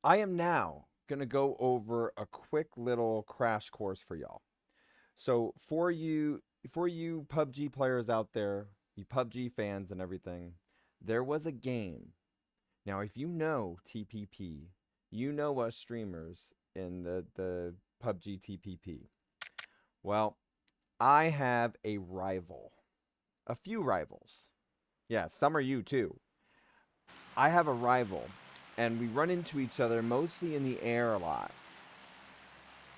I am now going to go over a quick little crash course for y'all. So for you PUBG players out there, you PUBG fans and everything, there was a game. Now, if you know TPP, you know us streamers in the PUBG TPP. Well, I have a rival. A few rivals. Yeah, some are you too. I have a rival, and we run into each other mostly in the air a lot.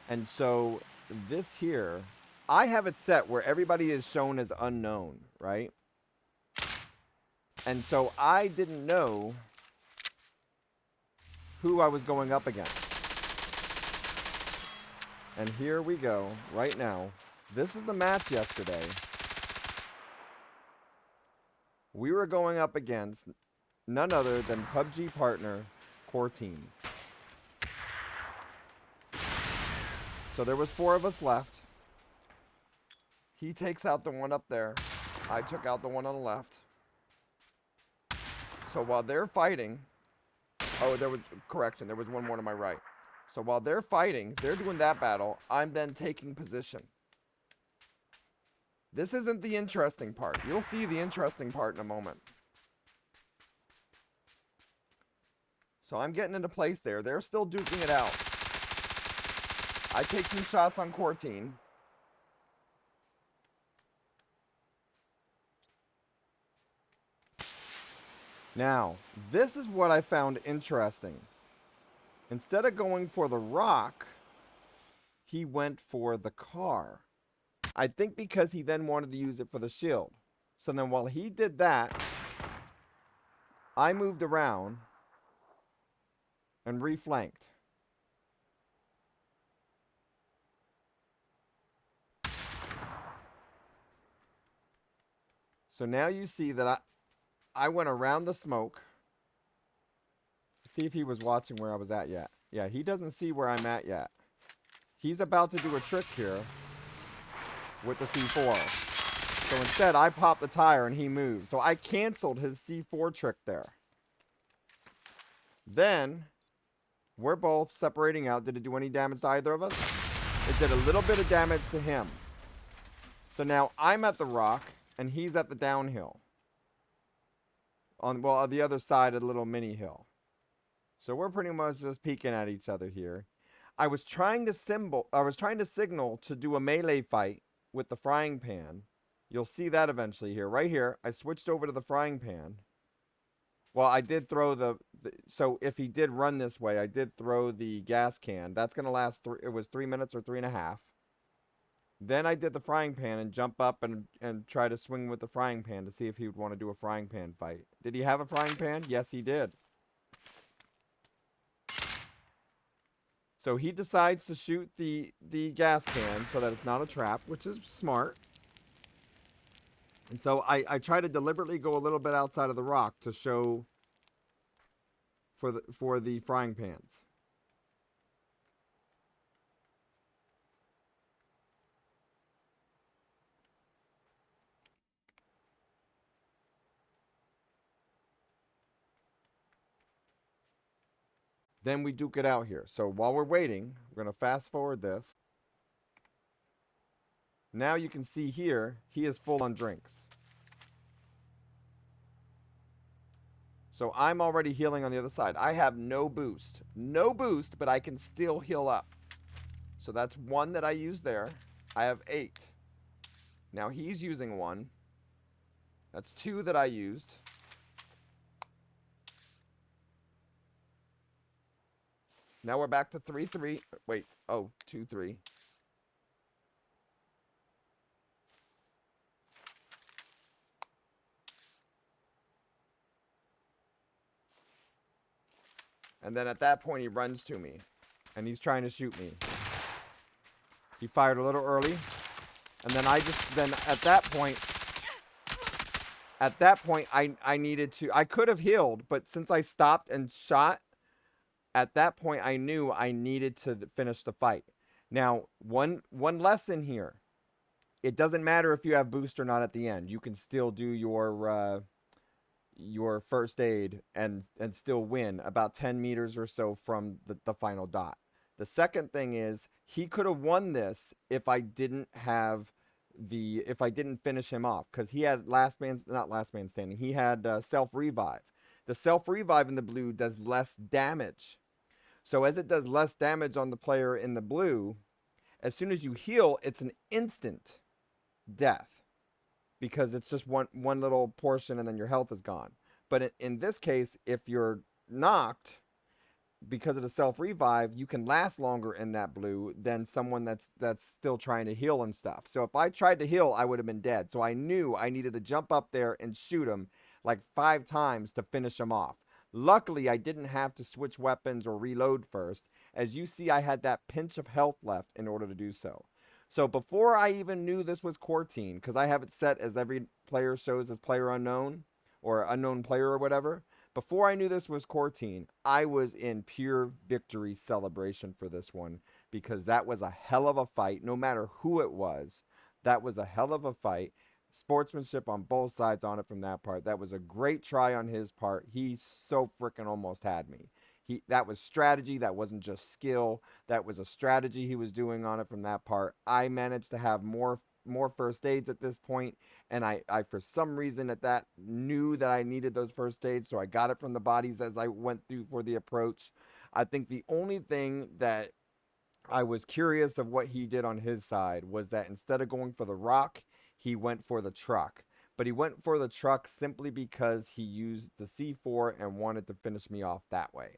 And so this here, I have it set where everybody is shown as unknown, right? And so I didn't know who I was going up against. And here we go, right now. This is the match yesterday. We were going up against none other than PUBG partner Kortieen. So there was 4 of us left. He takes out the one up there. I took out the one on the left. So while they're fighting, there was correction. There was one more to my right. So while they're fighting, they're doing that battle. I'm then taking position. This isn't the interesting part. You'll see the interesting part in a moment. So I'm getting into place there. They're still duking it out. I take some shots on Kortieen. Now, this is what I found interesting. Instead of going for the rock, he went for the car. I think because he then wanted to use it for the shield. So then while he did that, I moved around and reflanked. So now you see that I went around the smoke. Let's see if he was watching where I was at yet. Yeah, he doesn't see where I'm at yet. He's about to do a trick here with the C4. So instead, I pop the tire and he moves. So I canceled his C4 trick there. Then, we're both separating out. Did it do any damage to either of us? It did a little bit of damage to him. So now I'm at the rock and he's at the downhill. On the other side of the little mini hill. So we're pretty much just peeking at each other here. I was trying to signal to do a melee fight with the frying pan. You'll see that eventually here. Right here, I switched over to the frying pan. Well, I did throw so if he did run this way, I did throw the gas can. That's going to last, it was 3 minutes or 3.5. Then I did the frying pan and jump up and try to swing with the frying pan to see if he would want to do a frying pan fight. Did he have a frying pan? Yes, he did. So he decides to shoot the gas can so that it's not a trap, which is smart. And so I try to deliberately go a little bit outside of the rock to show for the frying pans. Then we duke it out here. So while we're waiting, we're going to fast forward this. Now you can see here, he is full on drinks. So I'm already healing on the other side. I have no boost. No boost, but I can still heal up. So that's 1 that I use there. I have 8. Now he's using 1. That's 2 that I used. Now we're back to 3-3. Wait. Oh, 2-3. And then at that point, he runs to me. And he's trying to shoot me. He fired a little early. And then at that point, I needed to, I could have healed, but since I stopped and shot, at that point, I knew I needed to finish the fight. Now, one lesson here. It doesn't matter if you have boost or not at the end. You can still do your your first aid and still win about 10 meters or so from the final dot. The second thing is he could have won this if I didn't have the if I didn't finish him off, because he had last man, not last man standing, he had self revive. The self revive in the blue does less damage. So as it does less damage on the player in the blue, as soon as you heal, it's an instant death because it's just one little portion and then your health is gone. But in this case, if you're knocked because of the self revive, you can last longer in that blue than someone that's still trying to heal and stuff. So if I tried to heal, I would have been dead. So I knew I needed to jump up there and shoot him like 5 times to finish him off. Luckily, I didn't have to switch weapons or reload first. As you see, I had that pinch of health left in order to do so. So before I even knew this was Kortieen, because I have it set as every player shows as player unknown or unknown player or whatever, before I knew this was Kortieen, I was in pure victory celebration for this one because that was a hell of a fight. No matter who it was, that was a hell of a fight. Sportsmanship on both sides on it from that part. That was a great try on his part. He so freaking almost had me. That was strategy. That wasn't just skill. That was a strategy he was doing on it from that part. I managed to have more first aids at this point, and I for some reason at that knew that I needed those first aids, so I got it from the bodies as I went through for the approach. I think the only thing that I was curious of what he did on his side was that instead of going for the rock, he went for the truck. But he went for the truck simply because he used the C4 and wanted to finish me off that way.